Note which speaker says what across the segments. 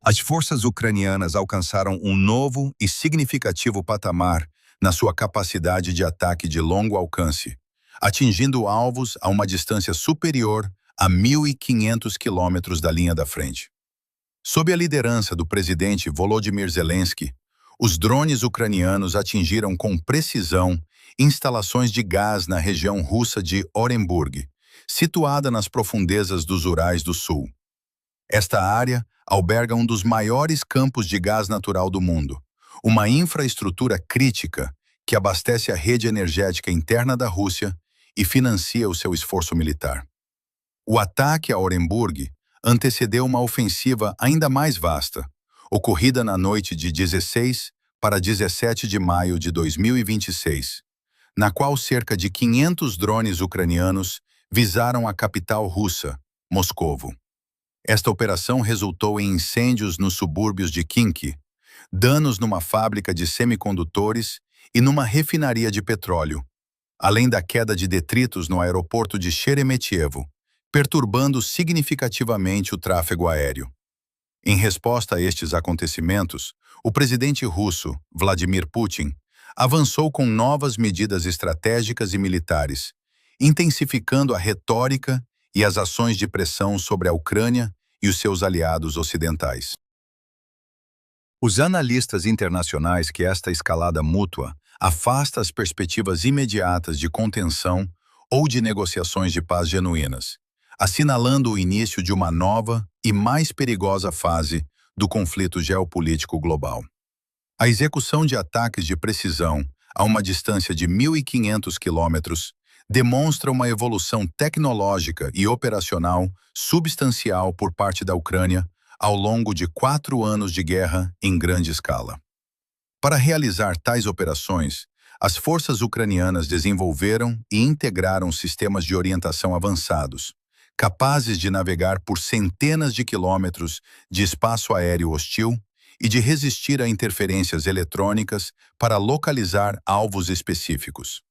Speaker 1: As forças ucranianas alcançaram um novo e significativo patamar na sua capacidade de ataque de longo alcance, atingindo alvos a uma distância superior a 1.500 quilômetros da linha da frente. Sob a liderança do presidente Volodymyr Zelensky, os drones ucranianos atingiram com precisão instalações de gás na região russa de Orenburg, situada nas profundezas dos Urais do Sul. Esta área alberga um dos maiores campos de gás natural do mundo, uma infraestrutura crítica que abastece a rede energética interna da Rússia e financia o seu esforço militar. O ataque a Orenburg antecedeu uma ofensiva ainda mais vasta, ocorrida na noite de 16 para 17 de maio de 2026, na qual cerca de 500 drones ucranianos visaram a capital russa, Moscovo. Esta operação resultou em incêndios nos subúrbios de Khinky, danos numa fábrica de semicondutores e numa refinaria de petróleo, além da queda de detritos no aeroporto de Sheremetyevo, perturbando significativamente o tráfego aéreo. Em resposta a estes acontecimentos, o presidente russo, Vladimir Putin, avançou com novas medidas estratégicas e militares, intensificando a retórica e as ações de pressão sobre a Ucrânia e os seus aliados ocidentais. Os analistas internacionais que esta escalada mútua afasta as perspectivas imediatas de contenção ou de negociações de paz genuínas, assinalando o início de uma nova e mais perigosa fase do conflito geopolítico global. A execução de ataques de precisão a uma distância de 1.500 quilômetros demonstra uma evolução tecnológica e operacional substancial por parte da Ucrânia ao longo de 4 anos de guerra em grande escala. Para realizar tais operações, as forças ucranianas desenvolveram e integraram sistemas de orientação avançados, capazes de navegar por centenas de quilômetros de espaço aéreo hostil e de resistir a interferências eletrônicas para localizar alvos específicos.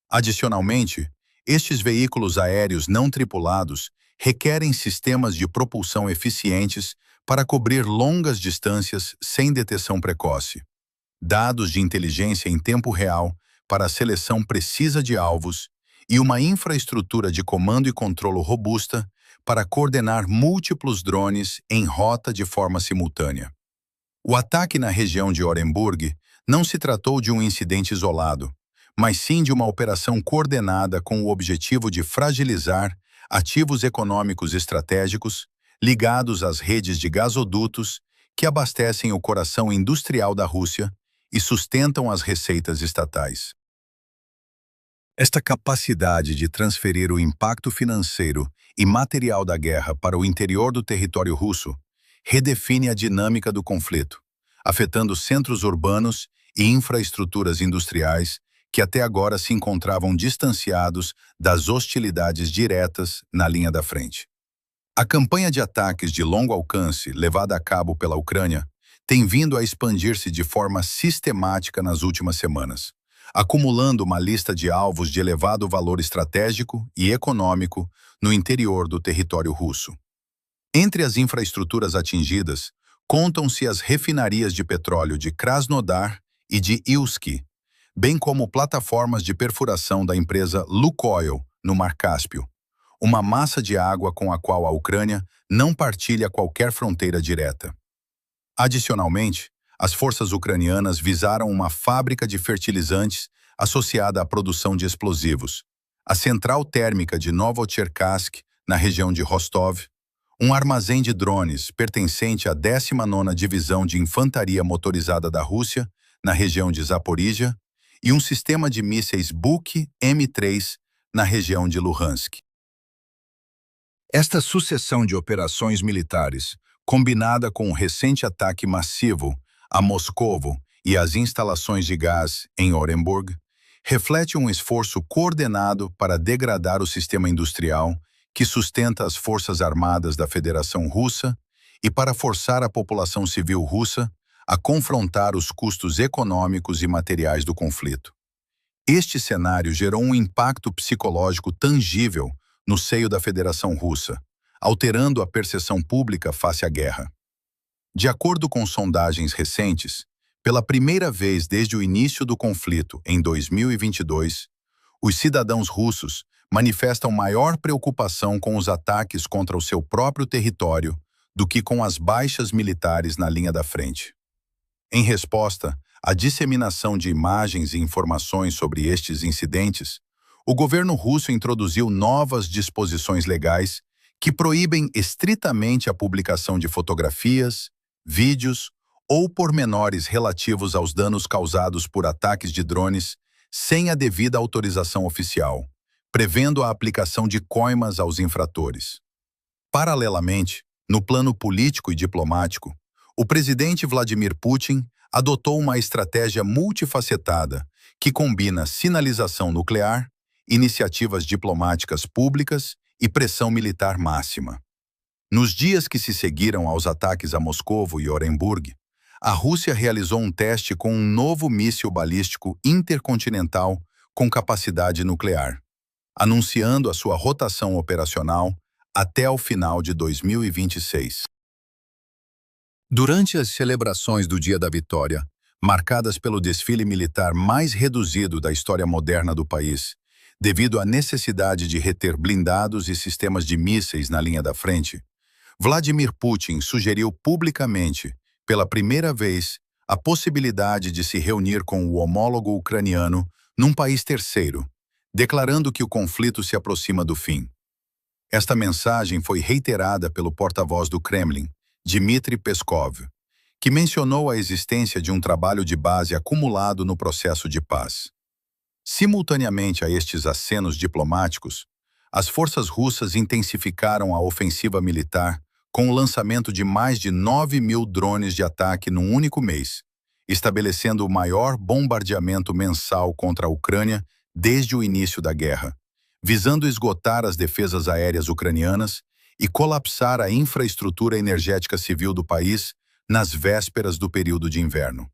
Speaker 1: Adicionalmente, estes veículos aéreos não tripulados requerem sistemas de propulsão eficientes para cobrir longas distâncias sem detecção precoce, dados de inteligência em tempo real para a seleção precisa de alvos e uma infraestrutura de comando e controlo robusta para coordenar múltiplos drones em rota de forma simultânea. O ataque na região de Orenburg não se tratou de um incidente isolado, mas sim de uma operação coordenada com o objetivo de fragilizar ativos econômicos estratégicos ligados às redes de gasodutos que abastecem o coração industrial da Rússia e sustentam as receitas estatais. Esta capacidade de transferir o impacto financeiro e material da guerra para o interior do território russo redefine a dinâmica do conflito, afetando centros urbanos e infraestruturas industriais que até agora se encontravam distanciados das hostilidades diretas na linha da frente. A campanha de ataques de longo alcance levada a cabo pela Ucrânia tem vindo a expandir-se de forma sistemática nas últimas semanas, acumulando uma lista de alvos de elevado valor estratégico e econômico no interior do território russo. Entre as infraestruturas atingidas, contam-se as refinarias de petróleo de Krasnodar e de Ilski, bem como plataformas de perfuração da empresa Lukoil, no Mar Cáspio, uma massa de água com a qual a Ucrânia não partilha qualquer fronteira direta. Adicionalmente, as forças ucranianas visaram uma fábrica de fertilizantes associada à produção de explosivos, a central térmica de Novocherkassk, na região de Rostov, um armazém de drones pertencente à 19ª Divisão de Infantaria Motorizada da Rússia, na região de Zaporíjia, e um sistema de mísseis Buk M3 na região de Luhansk. Esta sucessão de operações militares, combinada com o recente ataque massivo a Moscovo e às instalações de gás em Orenburg, reflete um esforço coordenado para degradar o sistema industrial que sustenta as forças armadas da Federação Russa e para forçar a população civil russa a confrontar os custos econômicos e materiais do conflito. Este cenário gerou um impacto psicológico tangível no seio da Federação Russa, alterando a percepção pública face à guerra. De acordo com sondagens recentes, pela primeira vez desde o início do conflito, em 2022, os cidadãos russos manifestam maior preocupação com os ataques contra o seu próprio território do que com as baixas militares na linha da frente. Em resposta à disseminação de imagens e informações sobre estes incidentes, o governo russo introduziu novas disposições legais que proíbem estritamente a publicação de fotografias, vídeos ou pormenores relativos aos danos causados por ataques de drones sem a devida autorização oficial, prevendo a aplicação de coimas aos infratores. Paralelamente, no plano político e diplomático, o presidente Vladimir Putin adotou uma estratégia multifacetada que combina sinalização nuclear, iniciativas diplomáticas públicas e pressão militar máxima. Nos dias que se seguiram aos ataques a Moscovo e Orenburg, a Rússia realizou um teste com um novo míssil balístico intercontinental com capacidade nuclear, anunciando a sua rotação operacional até o final de 2026. Durante as celebrações do Dia da Vitória, marcadas pelo desfile militar mais reduzido da história moderna do país, devido à necessidade de reter blindados e sistemas de mísseis na linha da frente, Vladimir Putin sugeriu publicamente, pela primeira vez, a possibilidade de se reunir com o homólogo ucraniano num país terceiro, declarando que o conflito se aproxima do fim. Esta mensagem foi reiterada pelo porta-voz do Kremlin, Dmitry Peskov, que mencionou a existência de um trabalho de base acumulado no processo de paz. Simultaneamente a estes acenos diplomáticos, as forças russas intensificaram a ofensiva militar com o lançamento de mais de 9.000 drones de ataque num único mês, estabelecendo o maior bombardeamento mensal contra a Ucrânia desde o início da guerra, visando esgotar as defesas aéreas ucranianas e colapsar a infraestrutura energética civil do país nas vésperas do período de inverno.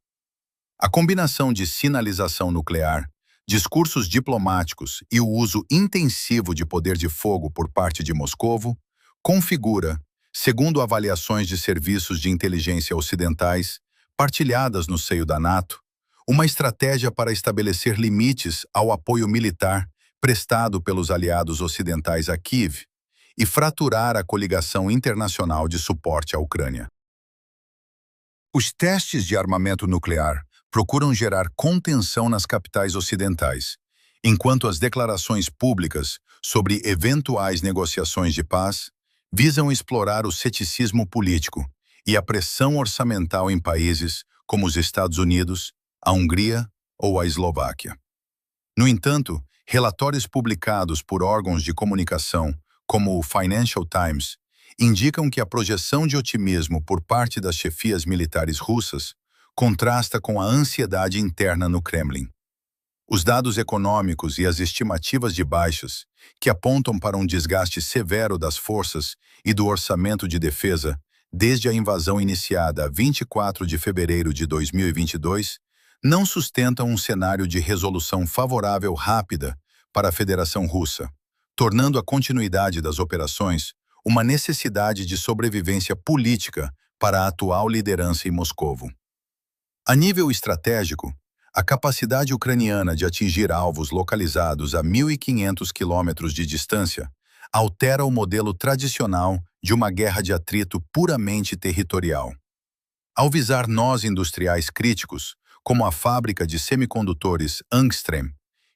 Speaker 1: A combinação de sinalização nuclear, discursos diplomáticos e o uso intensivo de poder de fogo por parte de Moscovo configura, segundo avaliações de serviços de inteligência ocidentais, partilhadas no seio da NATO, uma estratégia para estabelecer limites ao apoio militar prestado pelos aliados ocidentais a Kiev e fraturar a coligação internacional de suporte à Ucrânia. Os testes de armamento nuclear procuram gerar contenção nas capitais ocidentais, enquanto as declarações públicas sobre eventuais negociações de paz visam explorar o ceticismo político e a pressão orçamental em países como os Estados Unidos, a Hungria ou a Eslováquia. No entanto, relatórios publicados por órgãos de comunicação, como o Financial Times, indicam que a projeção de otimismo por parte das chefias militares russas contrasta com a ansiedade interna no Kremlin. Os dados econômicos e as estimativas de baixas, que apontam para um desgaste severo das forças e do orçamento de defesa desde a invasão iniciada a 24 de fevereiro de 2022, não sustentam um cenário de resolução favorável rápida para a Federação Russa, tornando a continuidade das operações uma necessidade de sobrevivência política para a atual liderança em Moscovo. A nível estratégico, a capacidade ucraniana de atingir alvos localizados a 1.500 quilômetros de distância altera o modelo tradicional de uma guerra de atrito puramente territorial. Ao visar nós industriais críticos, como a fábrica de semicondutores Angstrom,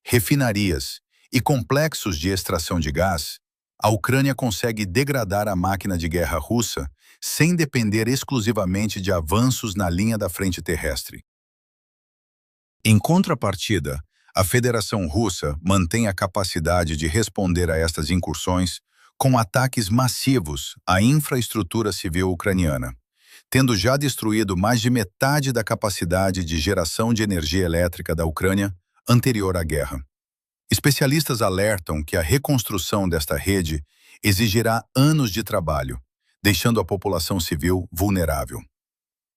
Speaker 1: refinarias e complexos de extração de gás, a Ucrânia consegue degradar a máquina de guerra russa sem depender exclusivamente de avanços na linha da frente terrestre. Em contrapartida, a Federação Russa mantém a capacidade de responder a estas incursões com ataques massivos à infraestrutura civil ucraniana, tendo já destruído mais de metade da capacidade de geração de energia elétrica da Ucrânia anterior à guerra. Especialistas alertam que a reconstrução desta rede exigirá anos de trabalho, deixando a população civil vulnerável.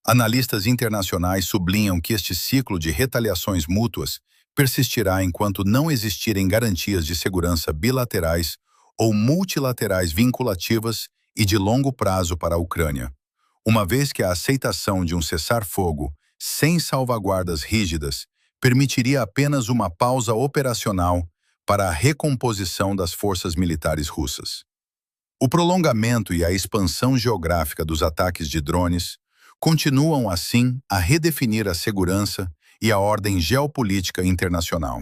Speaker 1: Analistas internacionais sublinham que este ciclo de retaliações mútuas persistirá enquanto não existirem garantias de segurança bilaterais ou multilaterais vinculativas e de longo prazo para a Ucrânia, uma vez que a aceitação de um cessar-fogo sem salvaguardas rígidas permitiria apenas uma pausa operacional para a recomposição das forças militares russas. O prolongamento e a expansão geográfica dos ataques de drones continuam, assim, a redefinir a segurança e a ordem geopolítica internacional.